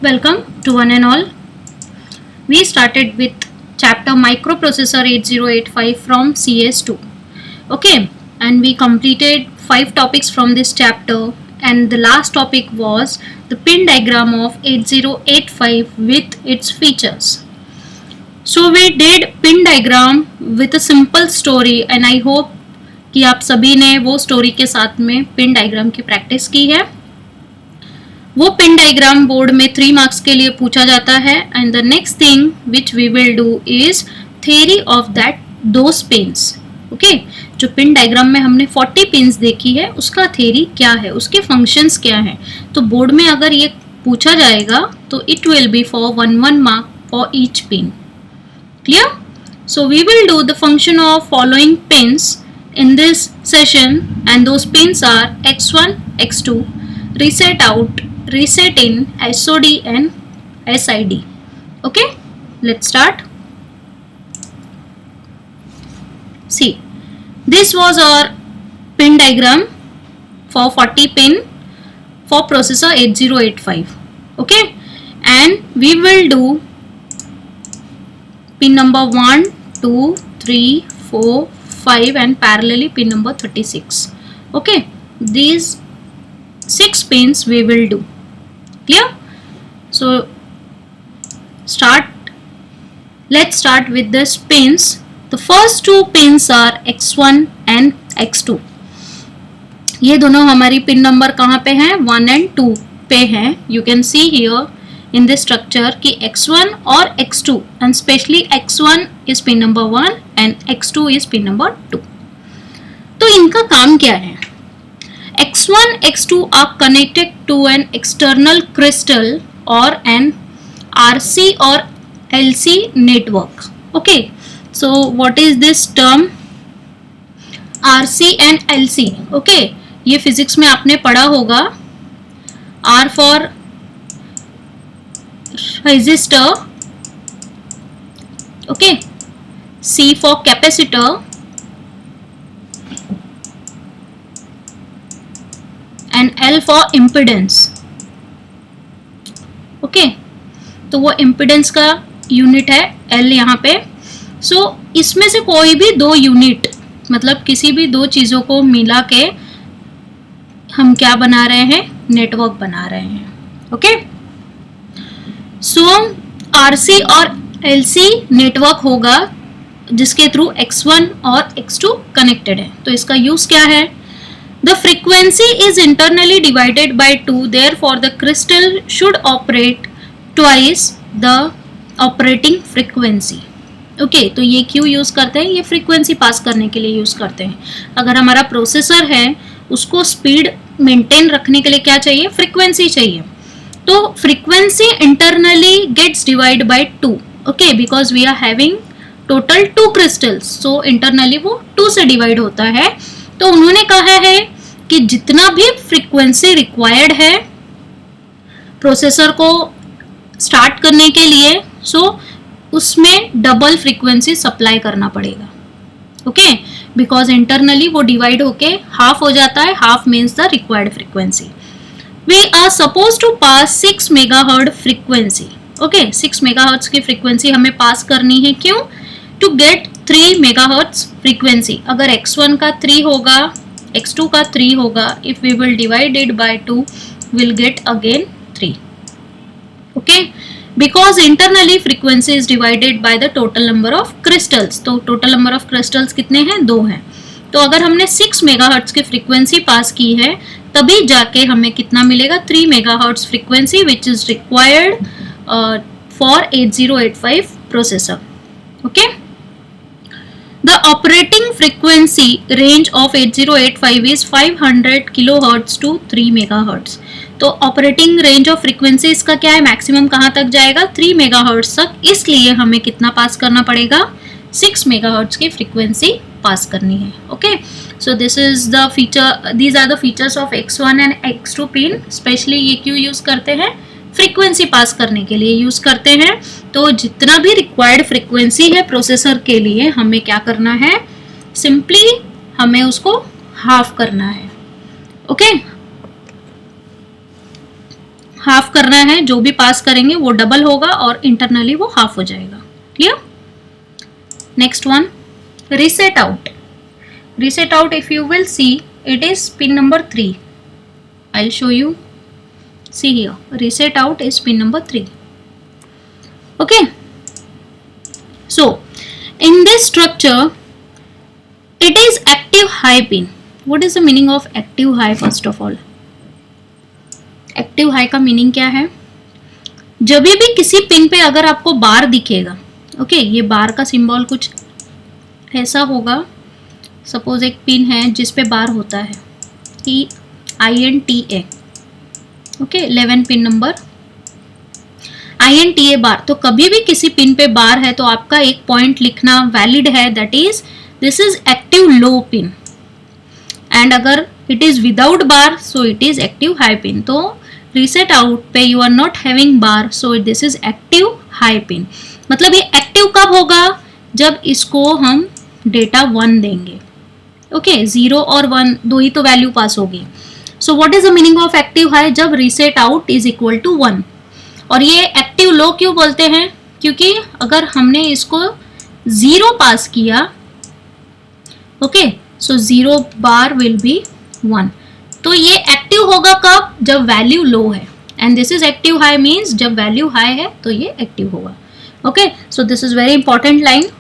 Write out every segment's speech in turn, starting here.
Welcome to one and all. We started with chapter microprocessor 8085 from CS2. Okay, and we completed 5 topics from this chapter, and the last topic was the pin diagram of 8085 with its features. So we did pin diagram with a simple story, and I hope कि आप सभी ने वो story के साथ में pin diagram की practice की है. वो पिन डायग्राम बोर्ड में 3 मार्क्स के लिए पूछा जाता है. And the next thing which we will do is theory of that those pins. Okay, जो पिन डायग्राम में हमने 40 पिन्स देखी है उसका थ्योरी क्या है, उसके फंक्शंस क्या हैं. तो बोर्ड में अगर ये पूछा जाएगा तो it will be for 1 mark for each pin. Clear? So we will do the function of following pins in this session, and those pins are x1, x2, reset out, reset in, SOD and SID. Okay, let's start. See, this was our pin diagram for 40 pin for processor 8085. Okay, and we will do pin number 1, 2, 3, 4, 5 and parallelly pin number 36. Okay, these 6 pins we will do. Clear? So let's start with the pins. The first 2 pins are x1 and x2. ये दोनों हमारी pin number कहाँ पे हैं? 1 and 2 पे हैं. You can see here in this structure कि x1 और x2 and especially x1 is pin number 1 and x2 is pin number 2. तो इनका काम क्या है? x1, x2 are connected to an external crystal or an RC or LC network. Okay, so what is this term RC and LC? Okay, ये physics में आपने पढ़ा होगा. R for resistor, okay, C for capacitor, and L for impedance. okay, तो वो impedance का unit है L यहाँ पे. so इसमें से कोई भी 2 यूनिट, मतलब किसी भी 2 चीज़ों को मिला के हम क्या बना रहे हैं? नेटवर्क बना रहे हैं. ओके, सो RC और LC नेटवर्क होगा जिसके थ्रू x1 और x2 कनेक्टेड है. तो इसका यूज क्या है? The frequency is internally divided by 2, therefore the crystal should operate twice the operating frequency. Okay, तो ये क्यों यूज करते हैं? ये फ्रीक्वेंसी पास करने के लिए यूज करते हैं. अगर हमारा प्रोसेसर है उसको स्पीड मेंटेन रखने के लिए क्या चाहिए? फ्रीक्वेंसी चाहिए. तो frequency internally gets divide by 2. Okay, because we are having total 2 crystals, so internally वो 2 से डिवाइड होता है. तो उन्होंने कहा है कि जितना भी फ्रीक्वेंसी रिक्वायर्ड है प्रोसेसर को स्टार्ट करने के लिए, सो उसमें डबल फ्रीक्वेंसी सप्लाई करना पड़ेगा. ओके, बिकॉज इंटरनली वो डिवाइड होके हाफ हो जाता है. Half means the required frequency. We are supposed to pass 6 megahertz frequency. Okay, 6 megahertz की फ्रीक्वेंसी हमें पास करनी है. क्यों? To get 3 megahertz frequency. अगर x1 का 3 होगा, x2 का 3 होगा, if we will divide it by 2 will get again 3. Okay, because internally frequency is divided by the total number of crystals. तो टोटल नंबर ऑफ क्रिस्टल्स कितने हैं? 2 हैं. तो अगर हमने 6 मेगाहर्ट्ज की फ्रीक्वेंसी पास की है तभी जाके हमें कितना मिलेगा? 3 megahertz frequency which is required for 8085 processor. Okay, the operating frequency range of 8085 is 500 kilohertz to 3 megahertz. तो ऑपरेटिंग रेंज ऑफ फ्रीक्वेंसी इसका क्या है? मैक्सिमम कहाँ तक जाएगा? 3 मेगाहर्ट्ज तक. इसलिए हमें कितना पास करना पड़ेगा? 6 मेगाहर्ट्ज की फ्रीक्वेंसी पास करनी है. Okay, so this is the feature, these are the features of x1 and x2 pin. Specially ये क्यों यूज करते हैं? फ्रीक्वेंसी पास करने के लिए यूज करते हैं. तो जितना भी रिक्वायर्ड फ्रीक्वेंसी है प्रोसेसर के लिए हमें क्या करना है? सिंपली हमें उसको हाफ करना है. ओके, हाफ करना है, जो भी पास करेंगे वो डबल होगा और इंटरनली वो हाफ हो जाएगा। Clear? Next one, reset out. Reset out, if you will see, it is pin number 3. I'll show you. See here, reset out is pin number 3. Okay, so in this structure it is active high pin. What is the meaning of active high? First of all, active high का meaning क्या है? जब भी किसी pin पे अगर आपको बार दिखेगा, ओके, ये बार का सिंबल कुछ ऐसा होगा। सपोज एक पिन है जिस पे बार होता है INTA, okay, 11 pin number INTA बार। तो कभी भी किसी पिन पे बार है तो आपका एक पॉइंट लिखना वैलिड है, that is this is active low pin. And अगर it is without bar so it is active high pin. तो रीसेट आउट पे you are not having bar, so this is active high pin. मतलब ये active कब होगा? जब इसको हम डेटा 1 देंगे। ओके, 0 और 1 दो ही तो वैल्यू पास होगी। So what is the meaning of active high? जब reset out is equal to 1। और ये एक्टिव लो क्यों बोलते हैं? क्योंकि अगर हमने इसको 0 पास किया, okay, so 0 bar will B 1। तो ये एक्टिव होगा कब? जब वैल्यू लो है। And this is active high means जब वैल्यू हाई है तो ये एक्टिव होगा। Okay, so this is very important line.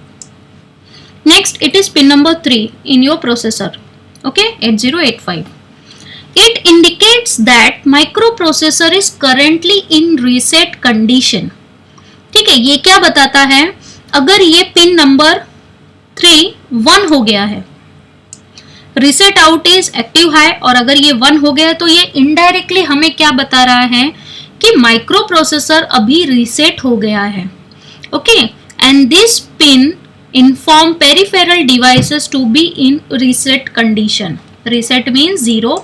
Next, it is pin number 3 in your processor, okay, 8085. It indicates that microprocessor is currently in reset condition. ठीक है, ये क्या बताता है? अगर ये पिन नंबर 3 1 हो गया है, reset out is active high, और अगर ये 1 हो गया है तो ये indirectly हमें क्या बता रहा है कि माइक्रोप्रोसेसर अभी रीसेट हो गया है। Okay, and this pin inform peripheral devices to be in reset condition. Reset means 0.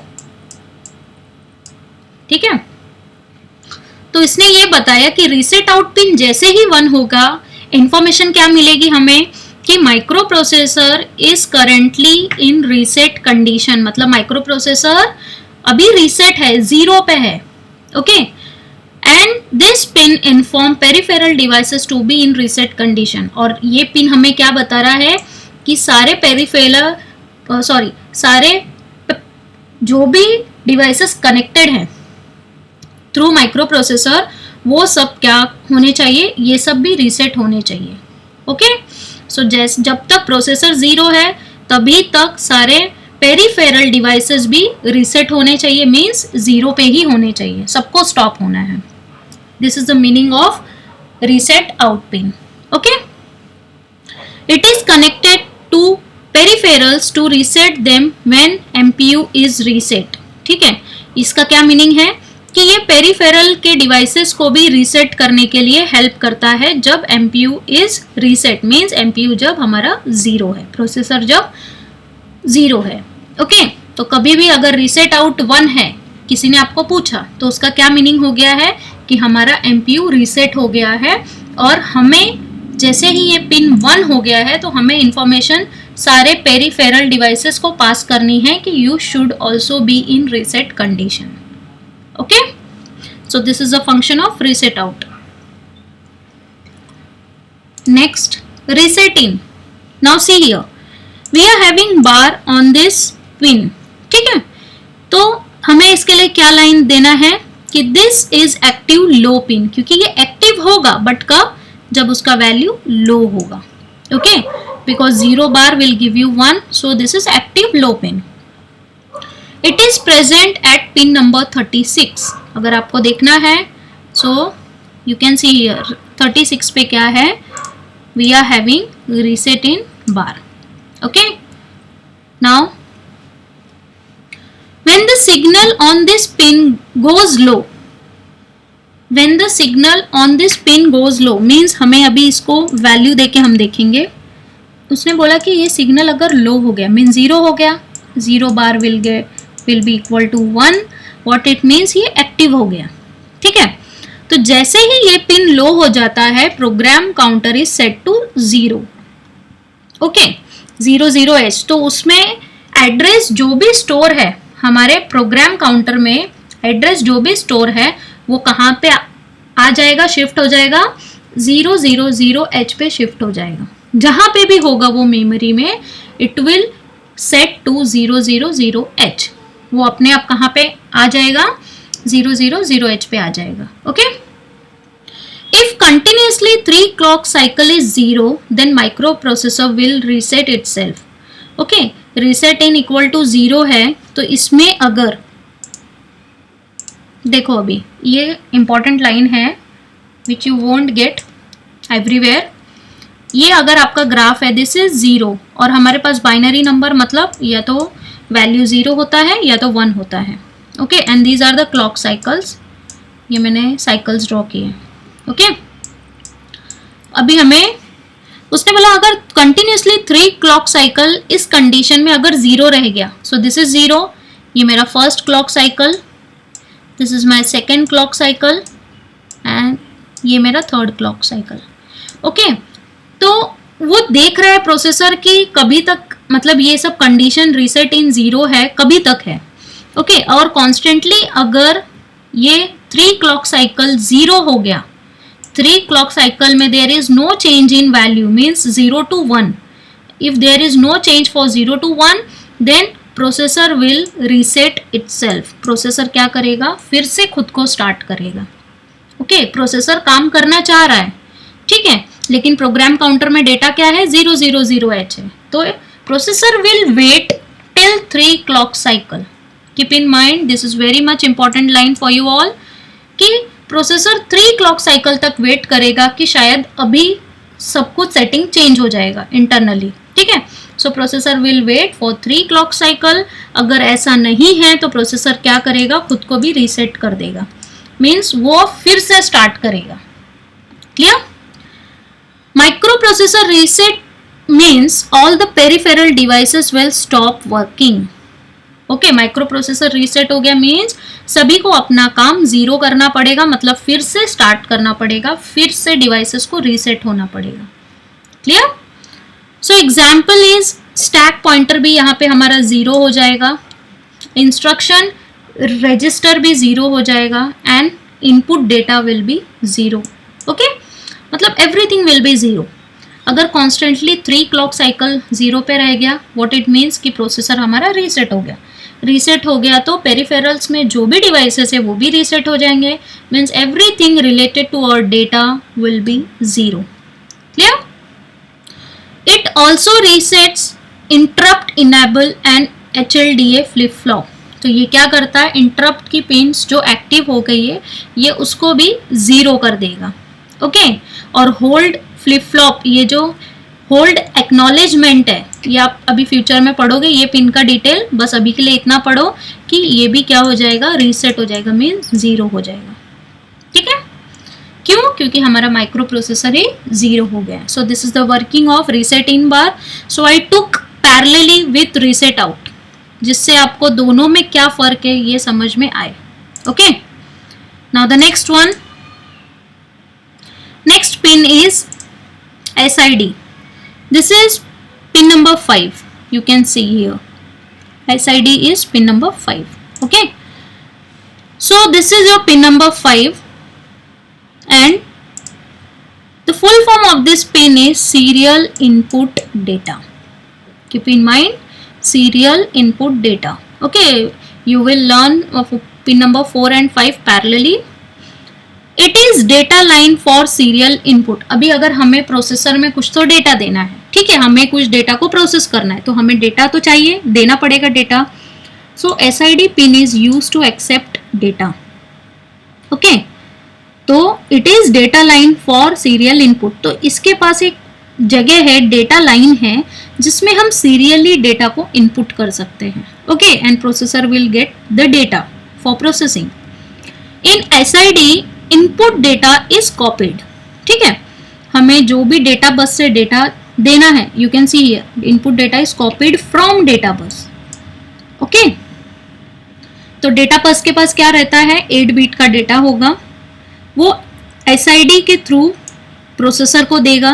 ठीक है, तो इसने ये बताया कि रीसेट आउट पिन जैसे ही 1 होगा, इंफॉर्मेशन क्या मिलेगी हमें कि microprocessor is currently in reset condition. मतलब माइक्रो प्रोसेसर अभी रीसेट है, 0 पे है। Okay, and this pin inform peripheral devices to be in reset condition. और ये पिन हमें क्या बता रहा है कि सारे पेरिफेरल सारे जो भी डिवाइसेस कनेक्टेड हैं थ्रू माइक्रो प्रोसेसर, वो सब क्या होने चाहिए? ये सब भी रीसेट होने चाहिए। ओके, सो जब तक प्रोसेसर 0 है तभी तक सारे पेरिफेरल डिवाइसेस भी रीसेट होने चाहिए, मीन्स 0 पे ही होने चाहिए, सबको स्टॉप होना है। This is the meaning of reset out pin. Okay, it is connected to peripherals to reset them when MPU is reset. ठीक है, इसका क्या मीनिंग है कि ये पेरिफेरल के डिवाइसेस को भी रीसेट करने के लिए हेल्प करता है जब MPU is reset, means MPU जब हमारा 0 है, प्रोसेसर जब 0 है। ओके, तो कभी भी अगर रीसेट आउट 1 है, किसी ने आपको पूछा, तो उसका क्या मीनिंग हो गया है कि हमारा MPU रीसेट हो गया है। और हमें जैसे ही ये पिन 1 हो गया है तो हमें इंफॉर्मेशन सारे पेरिफेरल डिवाइसेस को पास करनी है कि you should also be in reset condition. Okay, so this is the function of reset out. Next, reset in. Now see here, we are having bar on this pin. ठीक है, तो हमें इसके लिए क्या लाइन देना है कि this is active low pin, क्योंकि ये एक्टिव होगा बट कब? जब उसका वैल्यू लो होगा। Okay, because 0 bar will give you 1, so this is active low pin. It is present at pin number 36। अगर आपको देखना है so you can see here 36 पे क्या है? We are having reset in bar. Okay, now when the signal on this pin goes low, when the signal on this pin goes low means हमें अभी इसको वैल्यू देके हम देखेंगे। उसने बोला कि ये सिग्नल अगर लो हो गया मीन 0 हो गया, 0 bar will be equal to 1, what it means ये एक्टिव हो गया। ठीक है, तो जैसे ही ये पिन लो हो जाता है, program counter is set to 0। Okay, 00H। तो उसमें एड्रेस जो भी स्टोर है, हमारे प्रोग्राम काउंटर में एड्रेस जो भी स्टोर है वो कहाँ पे आ जाएगा, शिफ्ट हो जाएगा, 000H पे शिफ्ट हो जाएगा। जहां पे भी होगा वो मेमोरी में it will set to 000H, वो अपने आप कहाँ पे आ जाएगा, 000H पे आ जाएगा। Okay, if continuously 3 clock cycle is 0 then microprocessor will reset itself। Okay, reset in equal to 0 है, तो इसमें अगर देखो, अभी ये इंपॉर्टेंट लाइन है which you won't get everywhere. ये अगर आपका ग्राफ है, दिस इज 0 और हमारे पास बाइनरी नंबर मतलब या तो वैल्यू 0 होता है या तो 1 होता है। Okay, and these are the clock cycles, ये मैंने साइकिल्स ड्रॉ किए। ओके, अभी हमें उसने बोला अगर कंटिन्यूसली 3 क्लॉक साइकिल इस कंडीशन में अगर 0 रह गया, सो दिस इज 0, ये मेरा first clock cycle, this is my second clock cycle and ये मेरा थर्ड क्लॉक साइकिल। ओके, तो वो देख रहा है प्रोसेसर की कभी तक, मतलब ये सब कंडीशन रीसेट इन 0 है, कभी तक है। ओके, और कॉन्स्टेंटली अगर ये 3 क्लॉक साइकिल 0 हो गया, 3 क्लॉक साइकिल में there is no change in value, means 0 to 1, if there is no change for 0 to 1 then processor will reset itself. Processor क्या करेगा, फिर से खुद को स्टार्ट करेगा। ओके, प्रोसेसर काम करना चाह रहा है, ठीक है, लेकिन प्रोग्राम काउंटर में डेटा क्या है, 000H है, तो processor will wait till 3 clock cycle. Keep in mind, this is very much important line for you all, कि प्रोसेसर 3 क्लॉक साइकिल तक वेट करेगा कि शायद अभी सब कुछ सेटिंग चेंज हो जाएगा इंटरनली, ठीक है। So processor will wait for 3 clock cycle. अगर ऐसा नहीं है तो प्रोसेसर क्या करेगा, खुद को भी रीसेट कर देगा, मीन्स वो फिर से स्टार्ट करेगा। Clear? Microprocessor reset means all the peripheral devices will stop working। Okay, microprocessor reset हो गया मीन्स सभी को अपना काम 0 करना पड़ेगा, मतलब फिर से स्टार्ट करना पड़ेगा, फिर से डिवाइसेस को रीसेट होना पड़ेगा। Clear? So example is stack pointer भी यहाँ पे हमारा 0 हो जाएगा, इंस्ट्रक्शन रजिस्टर भी 0 हो जाएगा and input data will be 0। Okay, मतलब एवरीथिंग विल बी 0। अगर कॉन्स्टेंटली 3 क्लॉक साइकिल 0 पे रह गया, व्हाट इट मीन्स कि प्रोसेसर हमारा रीसेट हो गया। रीसेट हो गया तो पेरिफेरल्स में जो भी डिवाइसेस है वो भी रीसेट हो जाएंगे, means everything related to our data will be 0। Clear? It also resets interrupt enable and HLDA flip flop. तो ये क्या करता है, इंटरप्ट की पिन्स जो एक्टिव हो गई है ये उसको भी 0 कर देगा। ओके, और होल्ड फ्लिप फ्लॉप, ये जो होल्ड एक्नॉलेजमेंट है ये आप अभी फ्यूचर में पढ़ोगे, ये पिन का डिटेल बस अभी के लिए इतना पढ़ो कि ये भी क्या हो जाएगा, रीसेट हो जाएगा, मीन्स 0 हो जाएगा। ठीक है, क्यों? क्योंकि हमारा माइक्रो प्रोसेसर ही 0 हो गया। सो this is the working of reset in bar. So I took parallelly with reset out, जिससे आपको दोनों में क्या फर्क है ये समझ में आए। Okay, now the next one, next pin is SID. This is pin number 5. You can see here. SID is pin number 5. Okay. So this is your pin number 5 and the full form of this pin is serial input data. Keep in mind, serial input data. Okay. You will learn of pin number 4 and 5 parallelly. It is data line for serial input. अभी अगर हमें processor में कुछ तो data देना है, ठीक है, हमें कुछ डेटा को प्रोसेस करना है तो हमें डेटा तो चाहिए, देना पड़ेगा data. So SID pin is use to accept data. Okay, तो it is data line for serial input. तो इसके पास एक जगह है, डेटा लाइन है, जिसमें हम सीरियली डेटा को इनपुट कर सकते हैं। Okay, and processor will get the data for processing. In SID input data is copied. ठीक है, हमें जो भी डेटा बस से डेटा देना है, you can see here input data is copied from data बस। ओके, तो डेटा बस के पास क्या रहता है, 8 बिट का डेटा होगा, वो SID के थ्रू प्रोसेसर को देगा।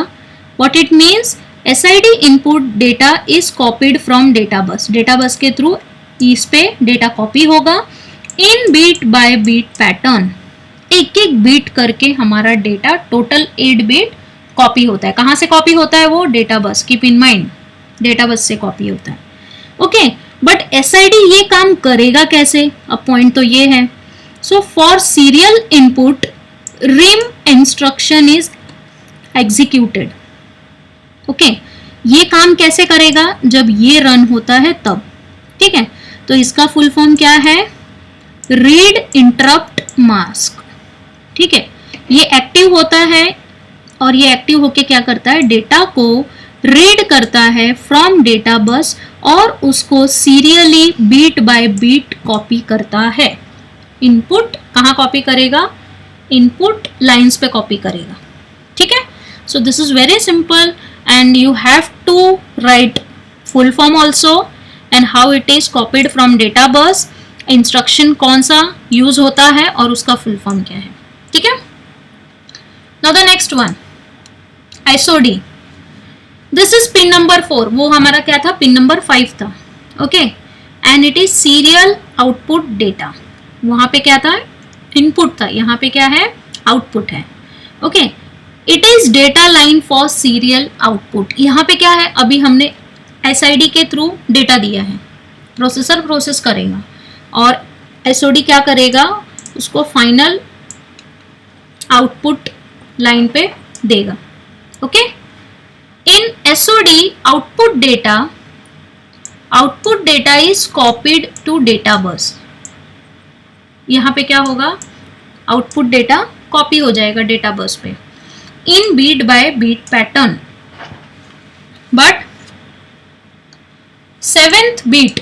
What it means, SID input data is copied from data बस। डेटा बस के थ्रू इस पे डेटा कॉपी होगा इन बीट बाय बीट पैटर्न। एक एक बीट करके हमारा डेटा टोटल 8 बीट कॉपी होता है। कहाँ से कॉपी होता है वो? Data bus. Keep in mind, data bus से कॉपी होता है। ओके, बट SID ये काम करेगा कैसे? अब पॉइंट तो ये है। So for serial input RIM instruction is executed. Okay, ये काम कैसे करेगा? जब ये रन होता है तब। ठीक है, तो इसका फुल फॉर्म क्या है? Read interrupt mask. ठीक है, ये एक्टिव होता है और ये एक्टिव होके क्या करता है? डेटा को रीड करता है फ्रॉम डेटा बस और उसको serially bit by bit copy करता है। इनपुट कहाँ कॉपी करेगा? इनपुट लाइंस पे कॉपी करेगा। ठीक है, so this is very simple and you have to write full form also and how it is copied from data bus, instruction कौन सा यूज होता है और उसका फुल फॉर्म क्या है। ठीक है, now the next one, SOD। This is pin number 4, वो हमारा क्या था? पिन नंबर 5 था। Okay, and it is serial output data. वहां पे क्या था? इनपुट था, यहाँ पे क्या है? आउटपुट है। Okay, it is data line for serial output. यहाँ पे क्या है? अभी हमने SID के थ्रू डेटा दिया है, प्रोसेसर प्रोसेस करेगा और SOD क्या करेगा? उसको फाइनल आउटपुट लाइन पे देगा। Okay, in SOD output data is copied to data bus. यहाँ पे क्या होगा? आउटपुट डेटा कॉपी हो जाएगा डेटा बस पे in bit by bit pattern, but 7th bit,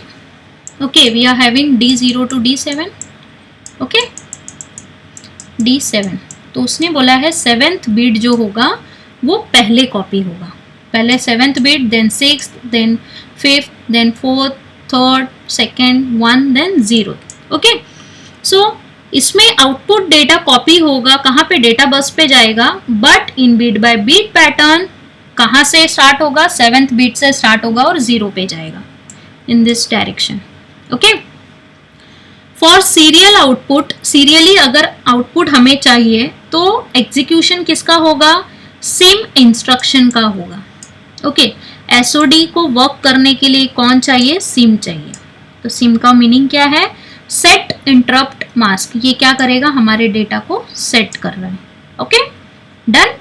okay, we are having D0 to D7, okay, D7, तो उसने बोला है 7th बीट जो होगा वो पहले कॉपी होगा। पहले 7th bit, then 6th, then 5th, then 4th, 3rd, 2nd, 1, then 0। Okay, so इसमें आउटपुट डेटा कॉपी होगा कहाँ पे? डेटा बस पे जाएगा, but in bit by bit pattern कहाँ से स्टार्ट होगा? 7th बीट से स्टार्ट होगा और 0 पे जाएगा, in this direction. Okay, for serial output, serially अगर आउटपुट हमें चाहिए तो एग्जीक्यूशन किसका होगा? सिम इंस्ट्रक्शन का होगा। ओके, SOD को वर्क करने के लिए कौन चाहिए? सिम चाहिए। तो सिम का मीनिंग क्या है? Set interrupt mask. ये क्या करेगा? हमारे डेटा को सेट कर रहा है। Okay, done.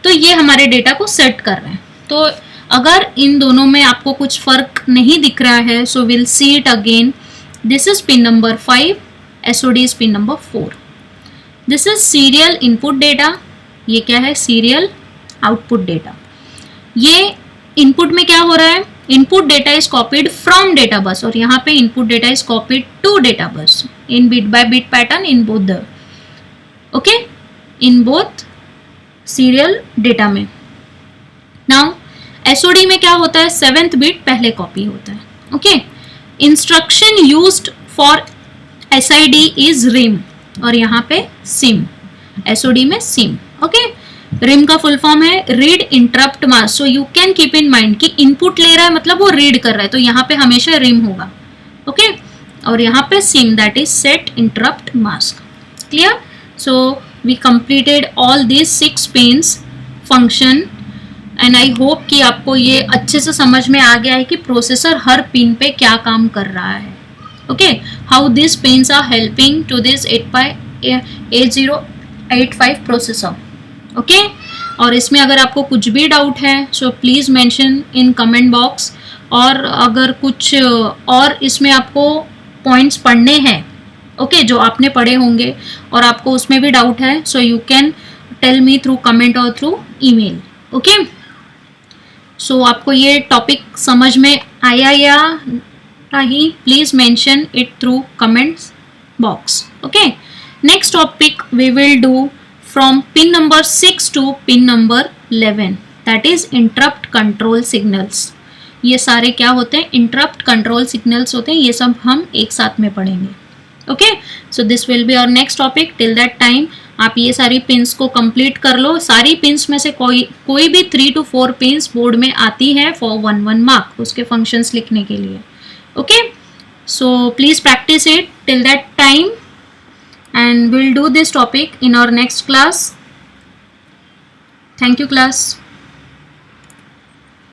तो ये हमारे डेटा को सेट कर रहे हैं। तो अगर इन दोनों में आपको कुछ फर्क नहीं दिख रहा है, so will see it again. This is pin number 5, SOD is pin number 4। This is serial input data, ये क्या है? Serial output data. ये इनपुट में क्या हो रहा है? Input data is copied from data bus और यहाँ पे input data is copied to data bus in bit by bit pattern in both the, okay, in both serial data में। नाउ SOD में क्या होता है? 7th बीट पहले copy होता है। Okay, instruction used for SID is RIM और यहाँ पे सिम, SOD में सिम। ओके, रिम का फुल फॉर्म है read interrupt mask. So you can keep in mind कि इनपुट ले रहा है मतलब वो रीड कर रहा है, तो यहाँ पे हमेशा रिम होगा। ओके, और यहाँ पे SIM, that is set interrupt mask. Clear? So we completed all this 6 pins function and I hope कि आपको ये अच्छे से समझ में आ गया है कि प्रोसेसर हर पिन पे क्या काम कर रहा है। Okay, how this pins are helping to this 8085 processor. Okay, और इसमें अगर आपको कुछ भी डाउट है so please mention in comment box, और अगर कुछ और इसमें आपको पॉइंट्स पढ़ने हैं, ओके, जो आपने पढ़े होंगे और आपको उसमें भी डाउट है, so you can tell me through comment और थ्रू ईमेल। ओके, सो आपको ये टॉपिक समझ में आया या नहीं, please mention it through comments box. Okay, next topic we will do from pin number 6 to pin number 11, that is interrupt control signals. ये सारे क्या होते हैं? इंटरप्ट कंट्रोल सिग्नल्स होते हैं। ये सब हम एक साथ में पढ़ेंगे। Okay, so this will be our next topic. Till that time आप ये सारी पिन्स को कंप्लीट कर लो। सारी पिन्स में से कोई भी 3 to 4 पिन्स बोर्ड में आती है फॉर 1 मार्क, उसके फंक्शंस लिखने के लिए। Okay, so please practice it. Till that time and we'll do this topic in our next class. Thank you class.